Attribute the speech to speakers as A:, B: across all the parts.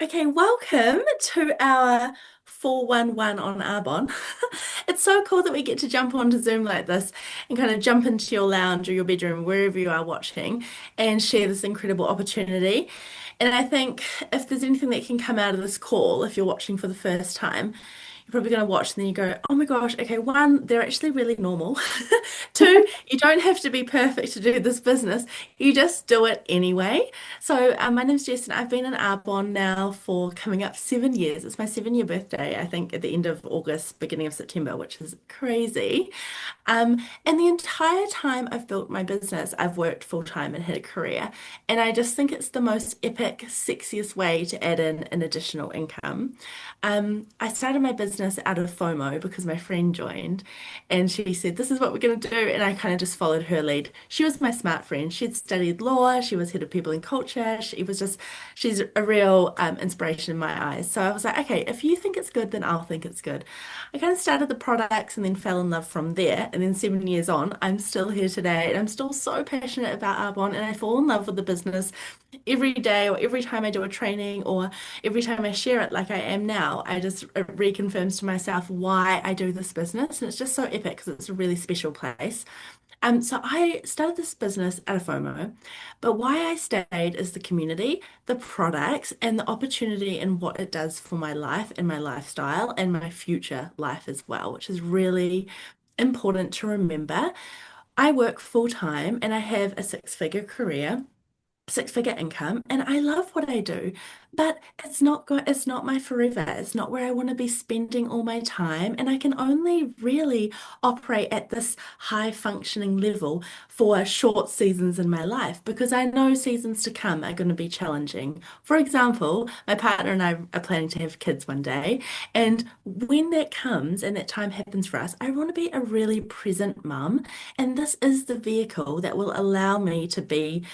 A: Okay, welcome to our 411 on Arbonne. It's so cool that we get to jump onto Zoom like this and kind of jump into your lounge or your bedroom, wherever you are watching, and share this incredible opportunity. And I think if there's anything that can come out of this call, if you're watching for the first time, you're probably going to watch and then you go, oh my gosh, okay, one, they're actually really normal. Two, you don't have to be perfect to do this business. You just do it anyway. So, my name's Jess, and I've been in Arbonne now for coming up 7 years. It's my 7 year birthday, I think, at the end of August, beginning of September, which is crazy. And the entire time I've built my business, I've worked full time and had a career. And I just think it's the most epic, sexiest way to add in an additional income. I started my business out of FOMO because my friend joined and she said, this is what we're going to do. And I kind of just followed her lead. She was my smart friend. She'd studied law. She was head of people and culture. She's a real inspiration in my eyes. So I was like, okay, if you think it's good, then I'll think it's good. I kind of started the products and then fell in love from there. And then 7 years on, I'm still here today and I'm still so passionate about Arbonne and I fall in love with the business every day or every time I do a training or every time I share it like I am now. I just it reconfirms to myself why I do this business. And it's just so epic because it's a really special place. So I started this business out of FOMO, but why I stayed is the community, the products, and the opportunity and what it does for my life and my lifestyle and my future life as well, which is really important to remember. I work full time and I have a six-figure career, six-figure income, and I love what I do, but it's not my forever. It's not where I want to be spending all my time, and I can only really operate at this high functioning level for short seasons in my life because I know seasons to come are going to be challenging. For example, my partner and I are planning to have kids one day, and when that comes and that time happens for us, I want to be a really present mum, and this is the vehicle that will allow me to be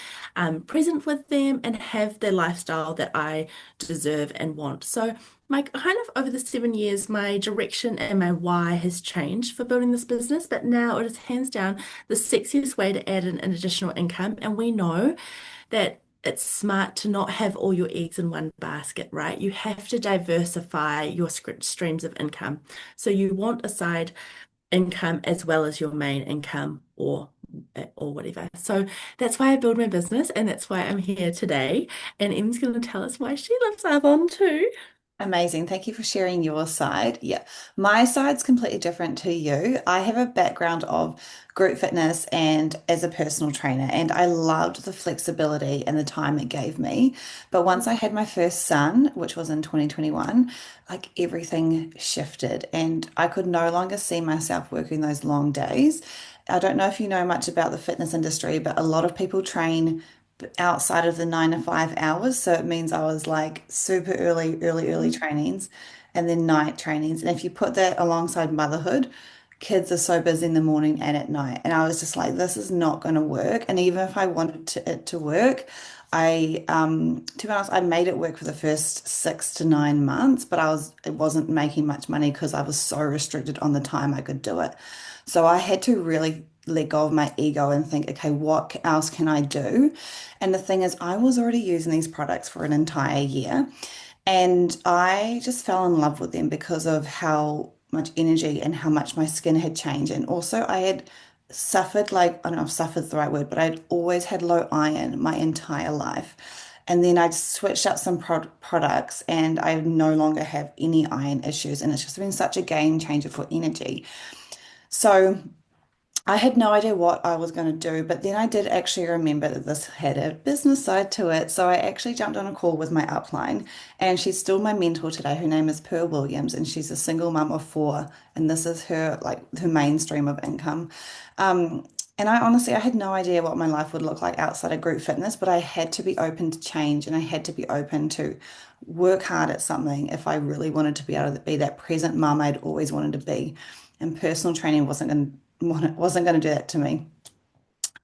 A: present with them and have the lifestyle that I deserve and want. So, my kind of over the 7 years, my direction and my why has changed for building this business, but now it is hands down the sexiest way to add in an additional income. And we know that it's smart to not have all your eggs in one basket, right? You have to diversify your streams of income. So you want a side income as well as your main income or whatever. So that's why I build my business and that's why I'm here today. And Em's going to tell us why she loves Avon too.
B: Amazing. Thank you for sharing your side. Yeah, my side's completely different to you. I have a background of group fitness and as a personal trainer, and I loved the flexibility and the time it gave me. But once I had my first son, which was in 2021, like everything shifted, and I could no longer see myself working those long days. I don't know if you know much about the fitness industry, but a lot of people train outside of the 9 to 5 hours. So it means I was like super early trainings and then night trainings. And if you put that alongside motherhood, kids are so busy in the morning and at night. And I was just like, this is not going to work. And even if I wanted it to work, to be honest, I made it work for the first 6 to 9 months, but it wasn't making much money because I was so restricted on the time I could do it. So I had to really let go of my ego and think, okay, what else can I do? And the thing is, I was already using these products for an entire year, and I just fell in love with them because of how much energy and how much my skin had changed. And also, I had suffered, like, I don't know if suffered's the right word, but I'd always had low iron my entire life. And then I switched up some products and I no longer have any iron issues. And it's just been such a game changer for energy. So I had no idea what I was going to do, but then I did actually remember that this had a business side to it. So I actually jumped on a call with my upline, and she's still my mentor today. Her name is Pearl Williams, and she's a single mum of four, and this is her like her main stream of income. Um, and I honestly, I had no idea what my life would look like outside of group fitness, but I had to be open to change, and I had to be open to work hard at something if I really wanted to be able to be that present mum I'd always wanted to be. And personal training wasn't going to do that to me.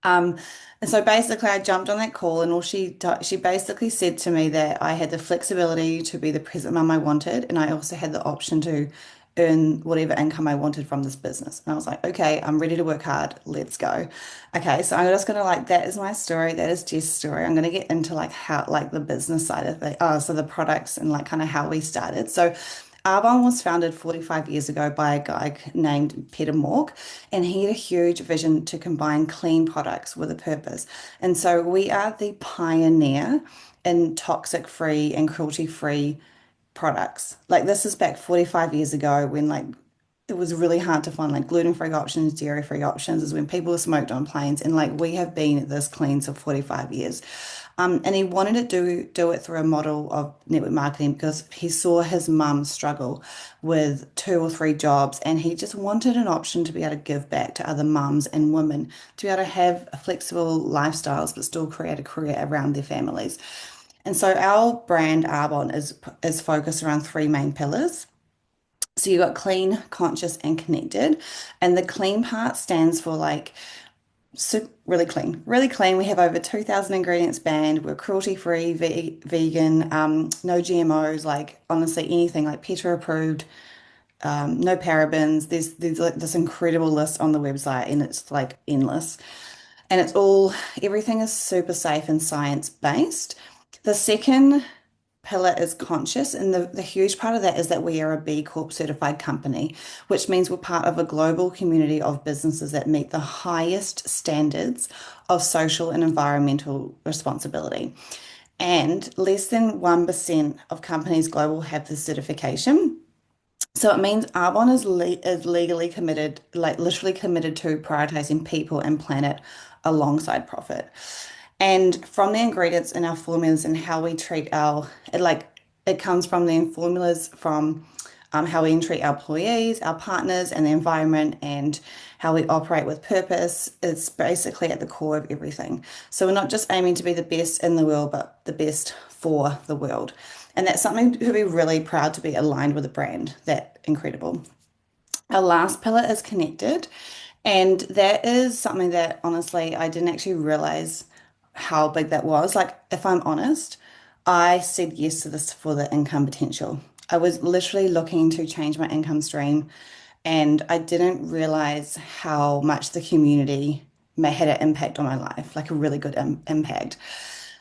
B: Um, and so basically, I jumped on that call, and she basically said to me that I had the flexibility to be the present mum I wanted, and I also had the option to earn whatever income I wanted from this business. And I was like, okay, I'm ready to work hard. Let's go. Okay, so I'm just gonna like that is my story. That is Jess' story. I'm gonna get into like how like the business side of it. So the products and like kind of how we started. So Arbonne was founded 45 years ago by a guy named Peter Mork, and he had a huge vision to combine clean products with a purpose. And so we are the pioneer in toxic-free and cruelty-free products. Like this is back 45 years ago when like it was really hard to find like gluten-free options, dairy-free options, is when people smoked on planes. And like we have been this clean for 45 years. And he wanted to do it through a model of network marketing because he saw his mum struggle with 2 or 3 jobs, and he just wanted an option to be able to give back to other mums and women to be able to have flexible lifestyles but still create a career around their families. And so our brand Arbonne is focused around 3 main pillars. So you've got clean, conscious, and connected. And the clean part stands for like so really clean, really clean. We have over 2,000 ingredients banned. We're cruelty-free, vegan, no GMOs, like honestly anything like PETA approved, no parabens. There's like this incredible list on the website, and it's like endless. And it's all everything is super safe and science based. The second pillar is conscious, and the huge part of that is that we are a B Corp certified company, which means we're part of a global community of businesses that meet the highest standards of social and environmental responsibility. And less than 1% of companies global have this certification. So it means Arbonne is legally committed, like literally committed to prioritizing people and planet alongside profit. And from the ingredients in our formulas and how we treat it comes from the formulas from how we treat our employees, our partners, and the environment, and how we operate with purpose. It's basically at the core of everything. So we're not just aiming to be the best in the world, but the best for the world. And that's something to be really proud to be aligned with a brand that incredible. Our last pillar is connected. And that is something that honestly, I didn't actually realize how big that was. Like, if I'm honest, I said yes to this for the income potential. I was literally looking to change my income stream, and I didn't realize how much the community may had an impact on my life, like a really good impact.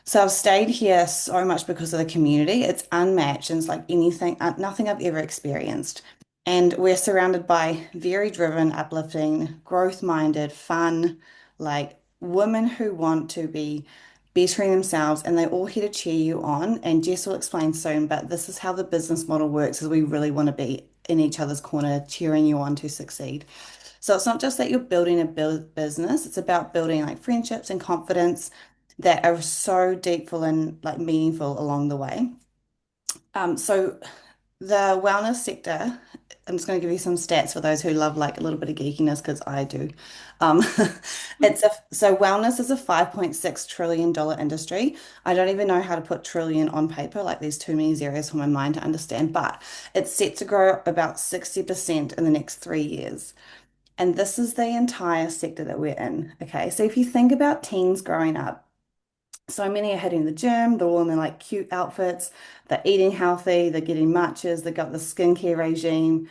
B: So I've stayed here so much because of the community. It's unmatched and it's like anything, nothing I've ever experienced. And we're surrounded by very driven, uplifting, growth-minded, fun, like women who want to be bettering themselves, and they're all here to cheer you on. And Jess will explain soon, but this is how the business model works, is we really want to be in each other's corner, cheering you on to succeed. So it's not just that you're building a business, it's about building like friendships and confidence that are so deepful and like meaningful along the way. So the wellness sector, I'm just going to give you some stats for those who love like a little bit of geekiness because I do. Um, so wellness is a $5.6 trillion industry. I don't even know how to put trillion on paper. Like there's too many zeros for my mind to understand, but it's set to grow about 60% in the next 3 years. And this is the entire sector that we're in. Okay. So if you think about teens growing up, so many are hitting the gym, they're all in their like cute outfits, they're eating healthy, they're getting matches, they've got the skincare regime.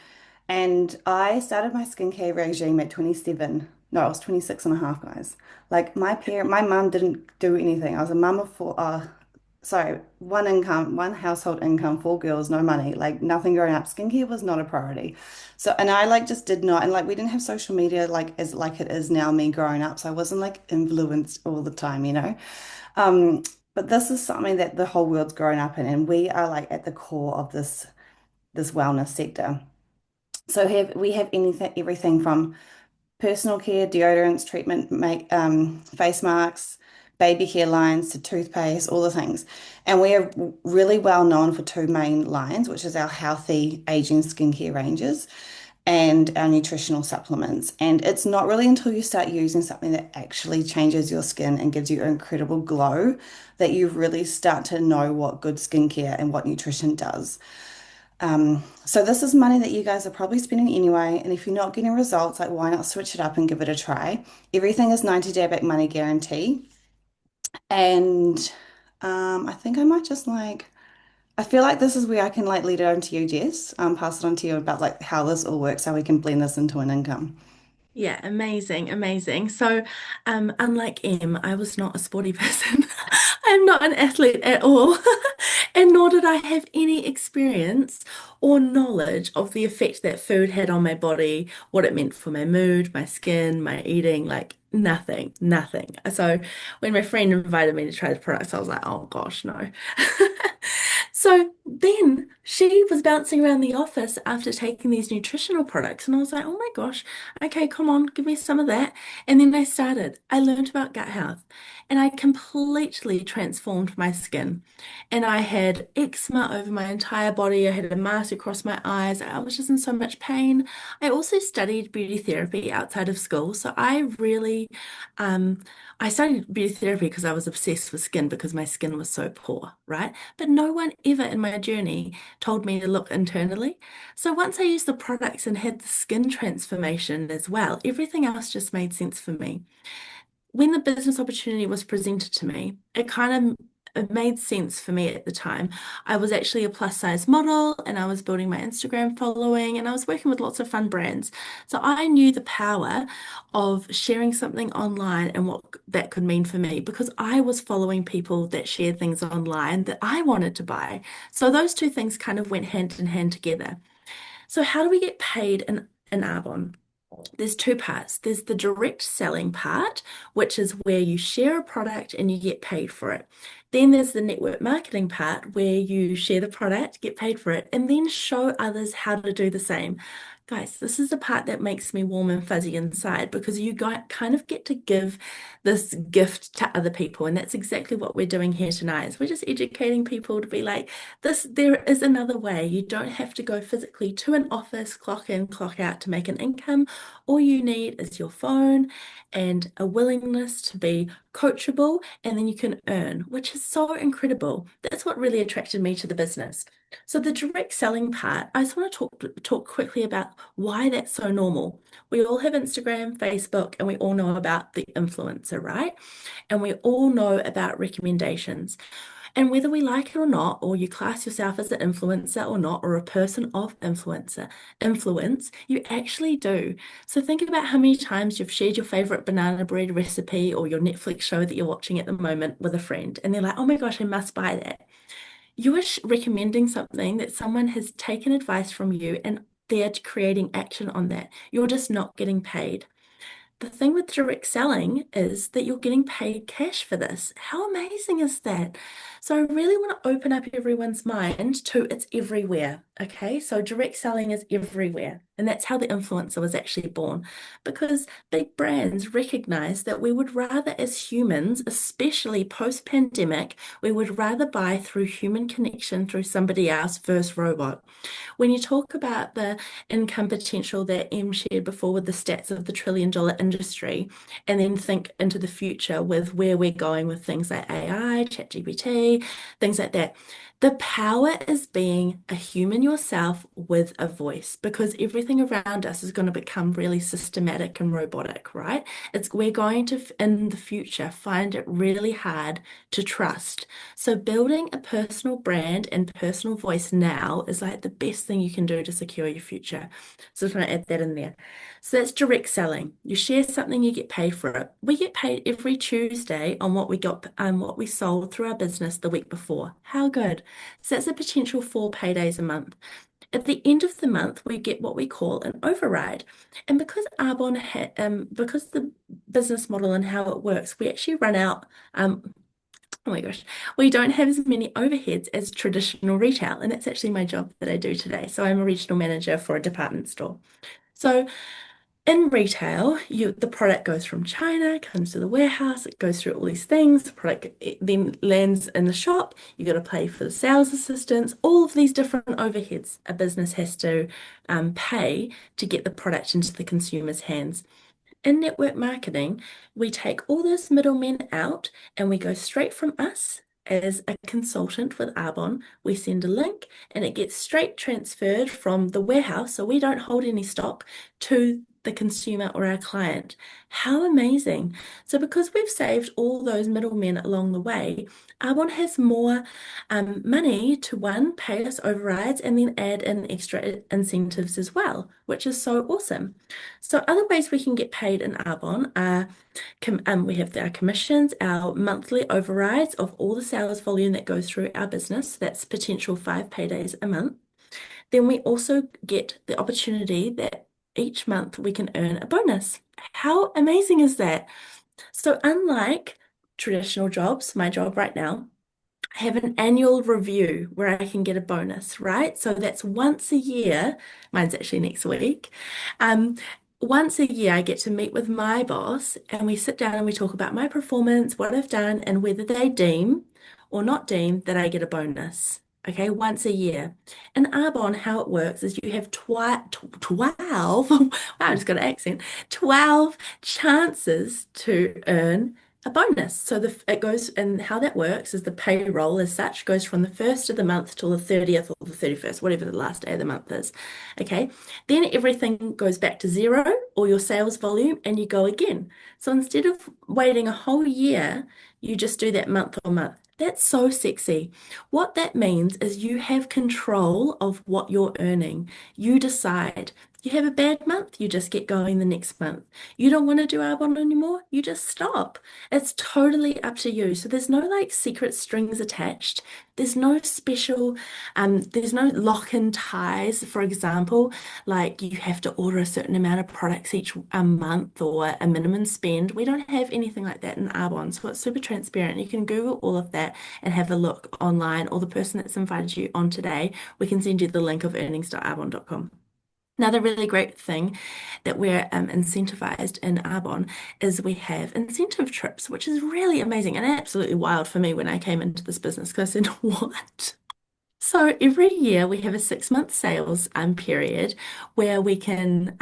B: And I started my skincare regime at 27. No, I was 26 and a half, guys. Like my mum didn't do anything. I was a mum of four, sorry, one income, one household income, 4 girls, no money, like nothing growing up. Skincare was not a priority. So, and I like just did not, and like we didn't have social media like as like it is now, me growing up. So I wasn't like influenced all the time, you know? Um, but this is something that the whole world's grown up in, and we are like at the core of this wellness sector. So we have anything, everything from personal care, deodorants, treatment, face masks, baby care lines to toothpaste, all the things. And we are really well known for 2 main lines, which is our healthy aging skincare ranges and our nutritional supplements. And it's not really until you start using something that actually changes your skin and gives you an incredible glow that you really start to know what good skincare and what nutrition does. So this is money that you guys are probably spending anyway, and if you're not getting results, like why not switch it up and give it a try? Everything is 90-day back money guarantee. And I think I might just like I feel like this is where I can like lead it on to you, Jess. Pass it on to you about like how this all works, how we can blend this into an income.
A: Yeah, amazing, amazing. So, unlike Em, I was not a sporty person. I'm not an athlete at all, and nor did I have any experience or knowledge of the effect that food had on my body, what it meant for my mood, my skin, my eating, like nothing, nothing. So, when my friend invited me to try the products, I was like, oh gosh, no. So then she was bouncing around the office after taking these nutritional products, and I was like, oh my gosh, okay, come on, give me some of that. And then I started. I learned about gut health and I completely transformed my skin. And I had eczema over my entire body. I had a mask across my eyes. I was just in so much pain. I also studied beauty therapy outside of school. So um, I studied beauty therapy because I was obsessed with skin because my skin was so poor, right? But no one ever in my journey told me to look internally. So once I used the products and had the skin transformation as well, everything else just made sense for me. When the business opportunity was presented to me, it made sense for me at the time. I was actually a plus size model and I was building my Instagram following and I was working with lots of fun brands. So I knew the power of sharing something online and what that could mean for me because I was following people that shared things online that I wanted to buy. So those two things kind of went hand in hand together. So how do we get paid in Arbonne? There's two parts. There's the direct selling part, which is where you share a product and you get paid for it. Then there's the network marketing part where you share the product, get paid for it, and then show others how to do the same. Guys, this is the part that makes me warm and fuzzy inside because you got, kind of get to give this gift to other people. And that's exactly what we're doing here tonight. Is we're just educating people to be like, this, there is another way. You don't have to go physically to an office, clock in, clock out to make an income. All you need is your phone and a willingness to be coachable, and then you can earn, which is so incredible. That's what really attracted me to the business. So the direct selling part, I just want to talk quickly about why that's so normal. We all have Instagram, Facebook, and we all know about the influencer, right? And we all know about recommendations. And whether we like it or not, or you class yourself as an influencer or not, or a person of influence, you actually do. So think about how many times you've shared your favorite banana bread recipe or your Netflix show that you're watching at the moment with a friend, and they're like, oh my gosh, I must buy that. You are recommending something that someone has taken advice from you and they're creating action on that. You're just not getting paid. The thing with direct selling is that you're getting paid cash for this. How amazing is that? So I really want to open up everyone's mind to it's everywhere. Okay, so direct selling is everywhere. And that's how the influencer was actually born. Because big brands recognize that we would rather, as humans, especially post-pandemic, we would rather buy through human connection through somebody else versus robot. When you talk about the income potential that Em shared before with the stats of the trillion-dollar industry, and then think into the future with where we're going with things like AI, ChatGPT, things like that. The power is being a human yourself with a voice because everything around us is going to become really systematic and robotic, right? We're going to, in the future, find it really hard to trust. So building a personal brand and personal voice now is like the best thing you can do to secure your future. So I just want to add that in there. So that's direct selling. You share something, you get paid for it. We get paid every Tuesday on what we sold through our business the week before. How good? So that's a potential 4 paydays a month. At the end of the month, we get what we call an override. And because the business model and how it works, we actually run out oh my gosh, we don't have as many overheads as traditional retail, and that's actually my job that I do today. So I'm a regional manager for a department store. So in retail, the product goes from China, comes to the warehouse, it goes through all these things. The product then lands in the shop. You got to pay for the sales assistants, all of these different overheads a business has to pay to get the product into the consumer's hands. In network marketing, we take all those middlemen out and we go straight from us as a consultant with Arbonne. We send a link and it gets straight transferred from the warehouse, so we don't hold any stock, to the consumer or our client. How amazing. So because we've saved all those middlemen along the way, Arbonne has more money to one, pay us overrides and then add in extra incentives as well, which is so awesome. So other ways we can get paid in Arbonne are we have our commissions, our monthly overrides of all the sales volume that goes through our business. That's potential 5 paydays a month. Then we also get the opportunity that each month we can earn a bonus. How amazing is that? So, unlike traditional jobs, my job right now, I have an annual review where I can get a bonus, right? So that's once a year. Mine's actually next week. Um, Once a year, I get to meet with my boss and we sit down and we talk about my performance, what I've done, and whether they deem or not deem that I get a bonus. Okay, once a year. In Arbonne, how it works is you have 12, wow, I just got an accent, 12 chances to earn a bonus. So it goes, and how that works is the payroll as such goes from the first of the month till the 30th or the 31st, whatever the last day of the month is. Okay. Then everything goes back to zero or your sales volume and you go again. So instead of waiting a whole year, you just do that month on month. That's so sexy. What that means is you have control of what you're earning. You decide. You have a bad month, you just get going the next month. You don't want to do Arbonne anymore, you just stop. It's totally up to you. So there's no like secret strings attached. There's no special, there's no lock-in ties, for example, like you have to order a certain amount of products each a month or a minimum spend. We don't have anything like that in Arbonne. So it's super transparent. You can Google all of that and have a look online, or the person that's invited you on today, we can send you the link of earnings.arbonne.com. Another really great thing that we're incentivized in Arbonne is we have incentive trips, which is really amazing and absolutely wild for me when I came into this business because I said, what? So every year we have a 6 month sales period where we can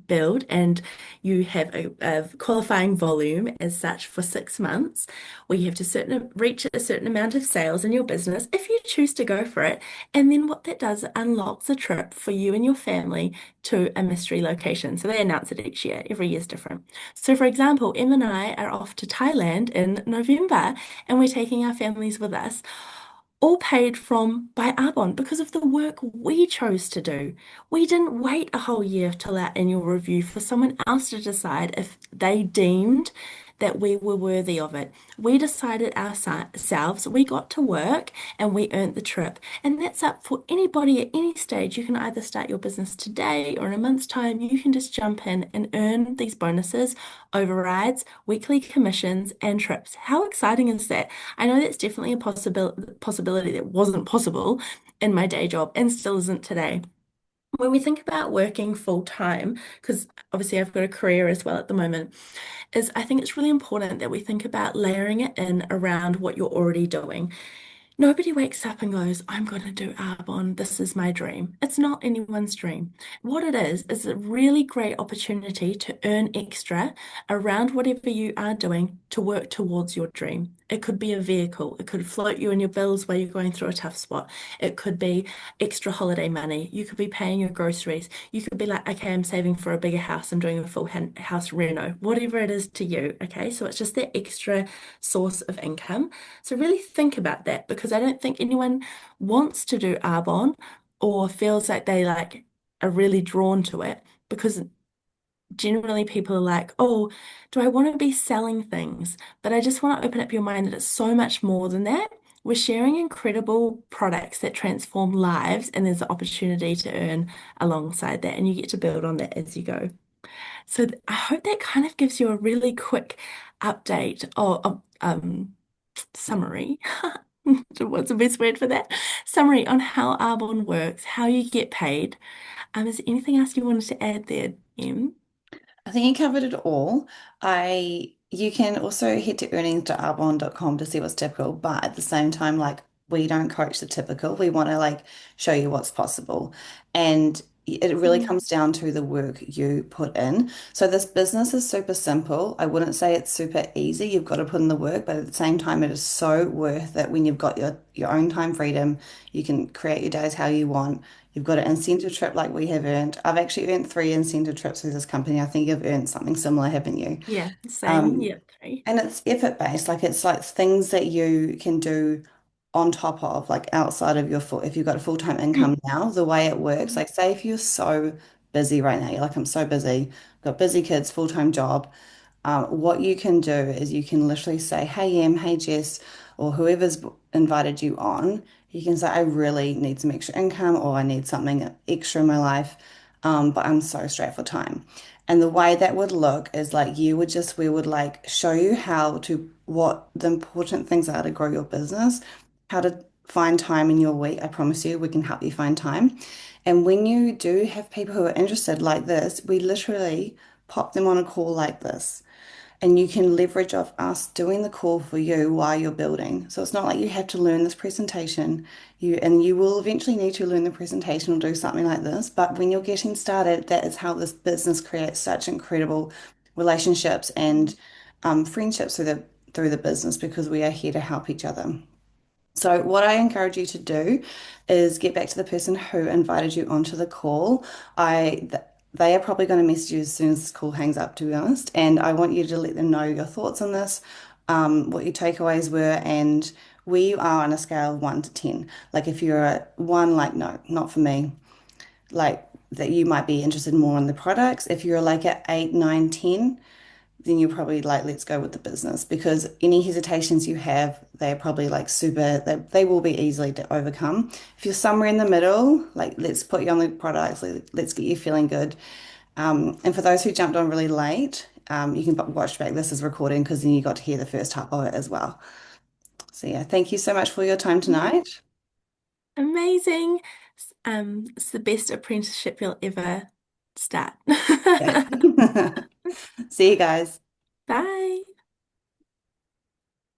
A: build, and you have a qualifying volume as such for 6 months where you have to reach a certain amount of sales in your business if you choose to go for it. And then what that does, it unlocks a trip for you and your family to a mystery location. So they announce it each year. Every year is different. So for example, Em and I are off to Thailand in November and we're taking our families with us, all paid from by Arbonne because of the work we chose to do. We didn't wait a whole year till our annual review for someone else to decide if they deemed that we were worthy of it. We decided ourselves, we got to work and we earned the trip. And that's up for anybody at any stage. You can either start your business today or in a month's time. You can just jump in and earn these bonuses, overrides, weekly commissions, and trips. How exciting is that? I know that's definitely a possibility that wasn't possible in my day job and still isn't today. When we think about working full time, because obviously I've got a career as well at the moment, is I think it's really important that we think about layering it in around what you're already doing. Nobody wakes up and goes, I'm going to do Arbonne. This is my dream. It's not anyone's dream. What it is a really great opportunity to earn extra around whatever you are doing to work towards your dream. It could be a vehicle. It could float you in your bills while you're going through a tough spot. It could be extra holiday money. You could be paying your groceries. You could be like, okay, I'm saving for a bigger house. I'm doing a full house reno, whatever it is to you. Okay. So it's just that extra source of income. So really think about that because I don't think anyone wants to do Arbonne or feels like they like are really drawn to it because generally people are like, oh, do I want to be selling things? But I just want to open up your mind that it's so much more than that. We're sharing incredible products that transform lives, and there's an opportunity to earn alongside that, and you get to build on that as you go. So I hope that kind of gives you a really quick update or summary. What's the best word for that? Summary on how Arbonne works, how you get paid. Is there anything else you wanted to add there, Em?
B: I think you covered it all. You can also head to earnings.arbonne.com to see what's typical, but at the same time, like we don't coach the typical. We want to like show you what's possible. And it really
A: Mm.
B: comes down to the work you put in. So this business is super simple. I wouldn't say it's super easy. You've got to put in the work, but at the same time, it is so worth it when you've got your own time freedom. You can create your days how you want. You've got an incentive trip like we have earned. I've actually earned 3 incentive trips through this company. I think you've earned something similar, haven't you?
A: Yeah, same.
B: Um,
A: Yeah, okay.
B: and it's effort based, like it's like things that you can do on top of, like outside of your full, if you've got a full-time income now, the way it works, like say if you're so busy right now, you're like, I'm so busy, got busy kids, full-time job. What you can do is you can literally say, hey, Em, hey, Jess, or whoever's invited you on, you can say, I really need some extra income or I need something extra in my life, but I'm so strapped for time. And the way that would look is like we would like show you how to, what the important things are to grow your business, how to find time in your week. I promise you, we can help you find time. And when you do have people who are interested like this, we literally pop them on a call like this. And you can leverage off us doing the call for you while you're building. So it's not like you have to learn this presentation. You will eventually need to learn the presentation or do something like this. But when you're getting started, that is how this business creates such incredible relationships and friendships through the business because we are here to help each other. So, what I encourage you to do is get back to the person who invited you onto the call. They are probably going to message you as soon as this call hangs up, to be honest. And I want you to let them know your thoughts on this, what your takeaways were, and we are on a scale of 1 to 10. Like, if you're a one, like, no, not for me, like that you might be interested more in the products. If you're like at 8, 9, 10, then you're probably like, let's go with the business because any hesitations you have, they're probably like they will be easily to overcome. If you're somewhere in the middle, like let's put you on the products, let's get you feeling good. And for those who jumped on really late, you can watch back this as recording because then you got to hear the first half of it as well. So yeah, thank you so much for your time tonight.
A: Amazing. It's the best apprenticeship you'll ever start.
B: Yeah. See you guys.
A: Bye.